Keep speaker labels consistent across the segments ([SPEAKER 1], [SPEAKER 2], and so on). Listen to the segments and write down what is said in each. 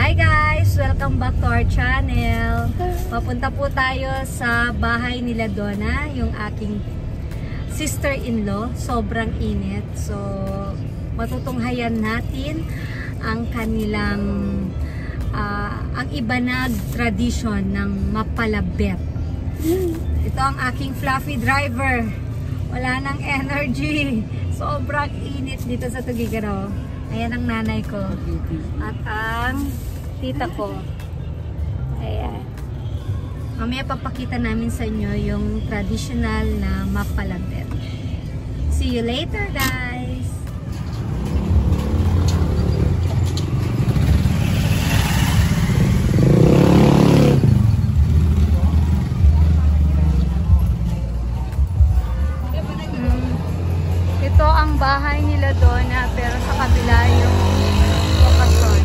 [SPEAKER 1] Hi guys! Welcome back to our channel. Papunta po tayo sa bahay nila Donna, yung aking sister-in-law. Sobrang init. So, matutunghayan natin ang kanilang ang ibanag tradition ng mapalabet. Ito ang aking fluffy driver. Wala nang energy. Sobrang init dito sa Tuguegarao. Ayan ang nanay ko. At ang tita ko. Ayan. Mamaya papakita namin sa inyo yung traditional na mapalabet. See you later, guys! Ito ang bahay nila Donna, pero sa kabila yung lokasyon.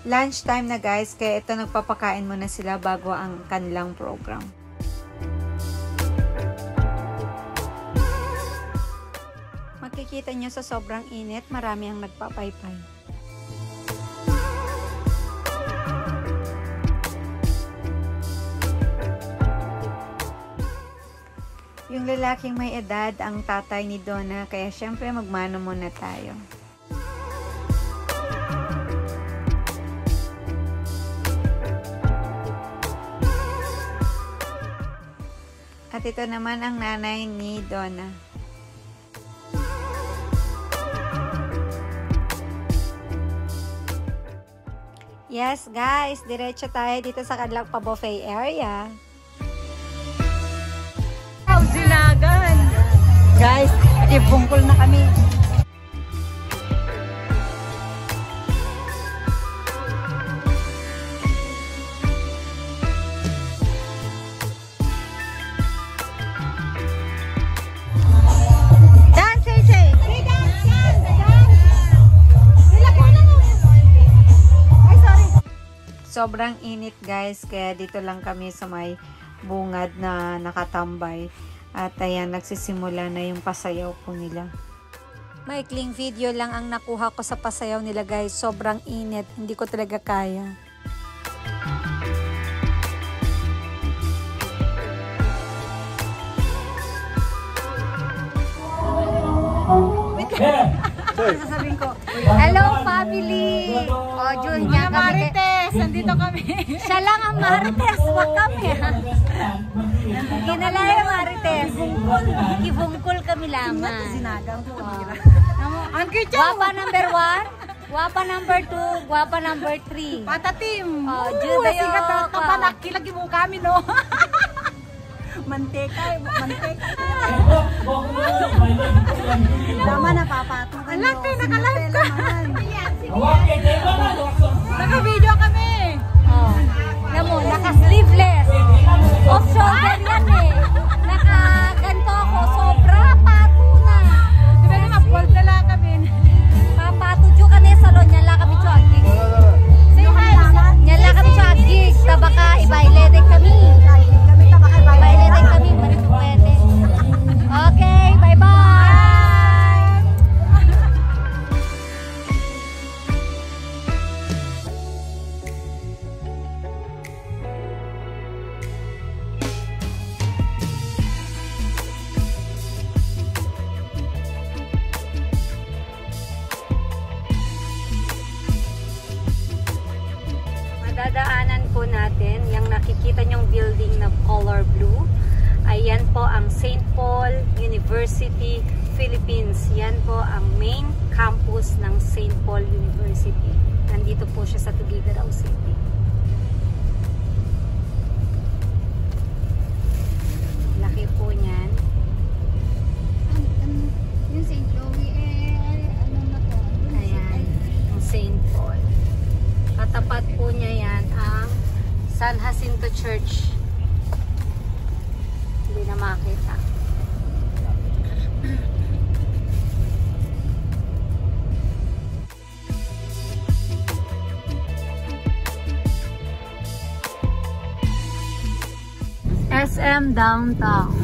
[SPEAKER 2] Lunch time na guys, kaya ito nagpapakain muna sila bago ang kanilang program. Makikita nyo sa sobrang init, marami ang nagpapaypay. Yung lalaking may edad, ang tatay ni Donna, kaya syempre magmano muna tayo. At ito naman ang nanay ni Donna. Yes guys, diretso tayo dito sa kanilang pa-buffet area.
[SPEAKER 1] Zinagan! Guys, ibungkol na kami.
[SPEAKER 2] Sobrang init guys, kaya dito lang kami sa may bungad na nakatambay. At ayan, nagsisimula na yung pasayaw po nila. Maikling video lang ang nakuha ko sa pasayaw nila guys. Sobrang init, hindi ko talaga kaya.
[SPEAKER 1] Sasabihin ko, hello family! O, Jun, niya kami.
[SPEAKER 3] Marites, nandito kami.
[SPEAKER 1] Siya lang ang Marites, wag kami ha. Ginalaya Marites. Ikibungkol kami lamang.
[SPEAKER 3] Sinagang ko. Ang
[SPEAKER 1] Guwapa number 1, guwapa number 2, guwapa number 3.
[SPEAKER 3] Patatim.
[SPEAKER 1] O, Jun, tayo.
[SPEAKER 3] Kapalaki-lagi mo kami, no? Manteka. Tama na, papatong. Alaki, nakalive ka. Naka-video kami.
[SPEAKER 1] Oh. Alam mo, naka-sleeveless. Off-shoulder yan eh. Naka-ganto ako. Sobra, pato na.
[SPEAKER 3] Diba nga, bold na lang kami.
[SPEAKER 1] Papato dyo ka na salon. Yan lang kami chuagig. Yan lang kami chuagig. Tabaka, ibailete kami. Ibailete kami. Manito pwede. Okay, bye-bye. Dadaanan po natin yung nakikita nyong building na color blue. Ayan po ang St. Paul University, Philippines. Yan po ang main campus ng St. Paul University. Nandito po siya sa Tuguegarao City. to church. Hindi na makita. SM Downtown.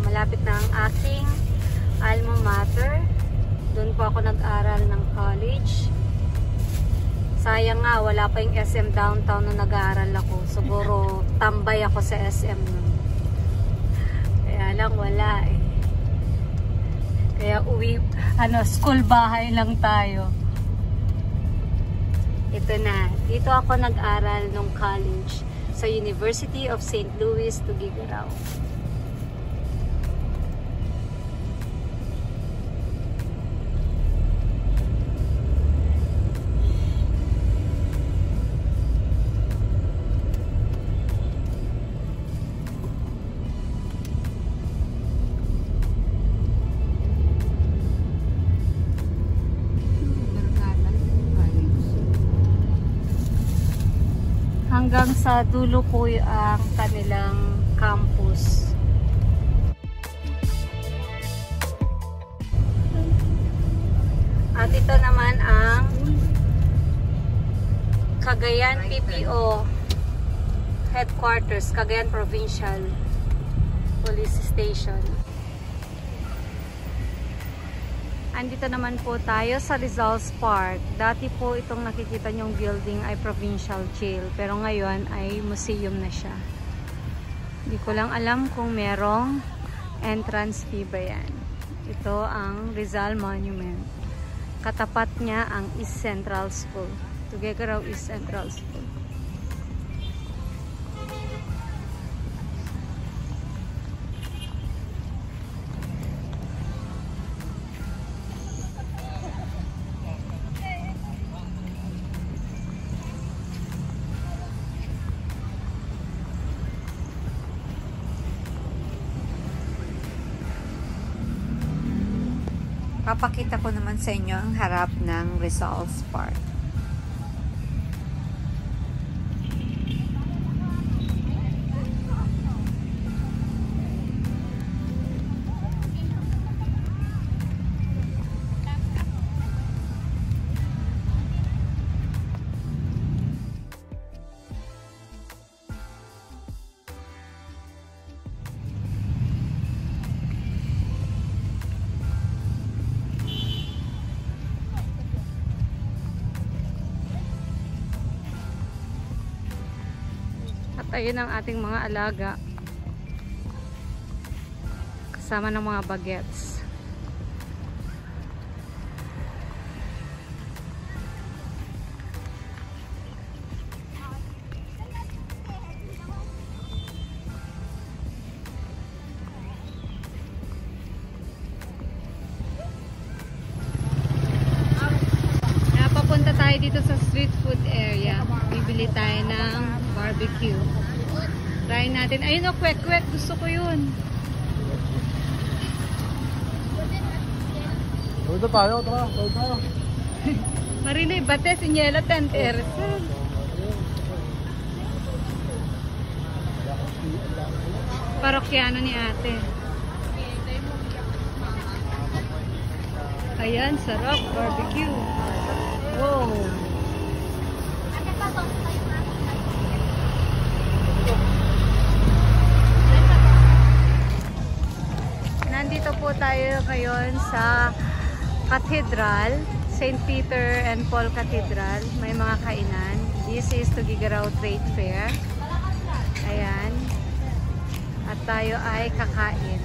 [SPEAKER 1] Malapit na ang aking alma mater. Doon po ako nag-aral ng college. Sayang nga, wala pa yung SM Downtown nung nag-aaral ako. Siguro tambay ako sa SM nun. Kaya lang wala eh. Kaya uwi, school bahay lang tayo. Ito na. Dito ako nag-aral nung college sa University of St. Louis, Tuguegarao. Hanggang sa dulo po ang kanilang campus. At ito naman ang Cagayan PPO headquarters, Cagayan Provincial Police Station. Andito naman po tayo sa Rizal's Park. Dati po itong nakikita nyong building ay Provincial Jail. Pero ngayon ay museum na siya. Hindi ko lang alam kung merong entrance fee ba yan. Ito ang Rizal Monument. Katapat niya ang East Central School. Tuguegarao East Central School.
[SPEAKER 2] Papakita ko naman sa inyo ang harap ng Rizal's Park.
[SPEAKER 1] Ayun ang ating mga alaga kasama ng mga bagets. Papunta tayo dito sa street food area. Bibili tayo ng barbecue. Try natin. Ayun o, kwek-kwek. Gusto ko yun.
[SPEAKER 4] Dito tayo, tara. Dito tayo.
[SPEAKER 1] Marinoy Bates, Inyela, Tentersen. Parokyano ni ate. Ayan, sarap. Barbecue. Wow. Nandito po tayo ngayon sa Cathedral, St. Peter and Paul Cathedral. May mga kainan. This is Tuguegarao Trade Fair. Ayan. At tayo ay kakain.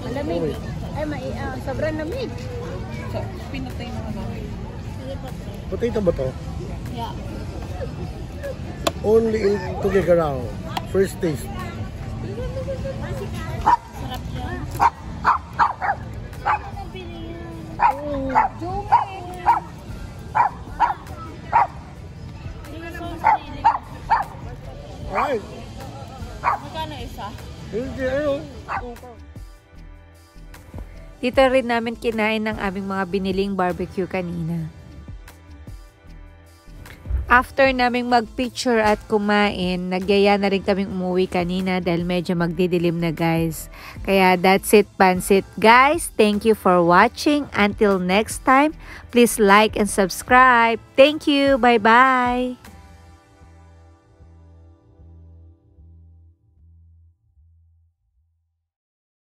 [SPEAKER 3] Malamig. Ay, sobrang lamig. So, pinatay na namin.
[SPEAKER 4] Potato ba to?
[SPEAKER 3] Yeah.
[SPEAKER 4] Only in Tuguegarao. First taste.
[SPEAKER 3] Sarap yan. Oh, Jumay.
[SPEAKER 2] Dito rin namin kinain ng aming mga biniling barbecue kanina. After naming mag-picture at kumain, nagyaya na rin kaming umuwi kanina dahil medyo magdidilim na guys. Kaya that's it, Pansit. Guys, thank you for watching. Until next time, please like and subscribe. Thank you. Bye-bye.